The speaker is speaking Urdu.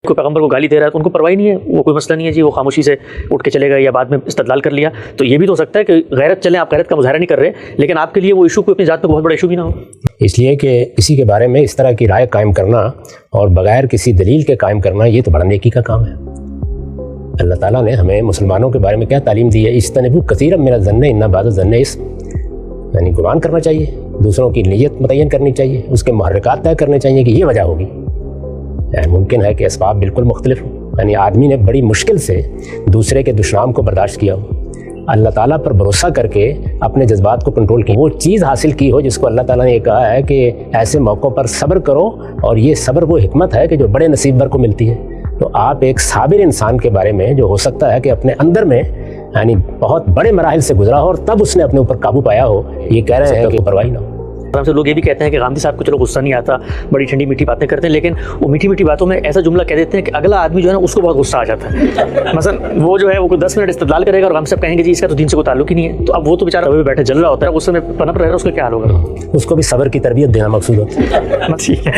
کوئی پیغمبر کو گالی دے رہا ہے تو ان کو پرواہ نہیں ہے، وہ کوئی مسئلہ نہیں ہے جی، وہ خاموشی سے اٹھ کے چلے گا یا بعد میں استدلال کر لیا. تو یہ بھی تو ہو سکتا ہے کہ غیرت چلیں، آپ غیرت کا مظاہرہ نہیں کر رہے لیکن آپ کے لیے وہ ایشو کوئی اپنی ذات میں بہت بڑا ایشو بھی نہ ہو. اس لیے کہ کسی کے بارے میں اس طرح کی رائے قائم کرنا اور بغیر کسی دلیل کے قائم کرنا یہ تو بڑا نیکی کا کام ہے. اللہ تعالیٰ نے ہمیں مسلمانوں کے بارے میں کیا تعلیم دی ہے؟ اجتنبوا کثیرا من الظن ان بعض الظن اسم، یعنی گمان کرنا چاہیے، دوسروں کی نیت متعین کرنی چاہیے، اس کے محرکات طے کرنے چاہیے کہ یہ وجہ ہوگی. یعنی ممکن ہے کہ اسباب بالکل مختلف ہوں، یعنی آدمی نے بڑی مشکل سے دوسرے کے دشنام کو برداشت کیا ہو، اللہ تعالیٰ پر بھروسہ کر کے اپنے جذبات کو کنٹرول کی، وہ چیز حاصل کی ہو جس کو اللہ تعالیٰ نے یہ کہا ہے کہ ایسے موقعوں پر صبر کرو، اور یہ صبر وہ حکمت ہے کہ جو بڑے نصیب بر کو ملتی ہے. تو آپ ایک صابر انسان کے بارے میں جو ہو سکتا ہے کہ اپنے اندر میں یعنی بہت بڑے مراحل سے گزرا ہو اور تب اس نے اپنے اوپر قابو پایا ہو، یہ کہہ رہے ہیں کہ پرواہ نہ ہو. سے لوگ یہ بھی کہتے ہیں کہ غامدی صاحب کو چلو غصہ نہیں آتا، بڑی ٹھنڈی میٹھی باتیں کرتے ہیں، لیکن وہ میٹھی میٹھی باتوں میں ایسا جملہ کہہ دیتے ہیں کہ اگلا آدمی جو ہے نا اس کو بہت غصہ آ جاتا ہے. مثلا وہ جو ہے وہ 10 منٹ استدلال کرے گا اور غامدی صاحب کہیں گے جی اس کا تو دین سے کوئی تعلق ہی نہیں ہے، تو اب وہ تو بیچارہ ہوئے بیٹھے جل رہا ہوتا ہے، غصے میں پنپ رہے گا، اس کا کیا حال ہوگا؟ اس کو بھی صبر کی تربیت دینا مقصود ہوتا ہے. ٹھیک ہے.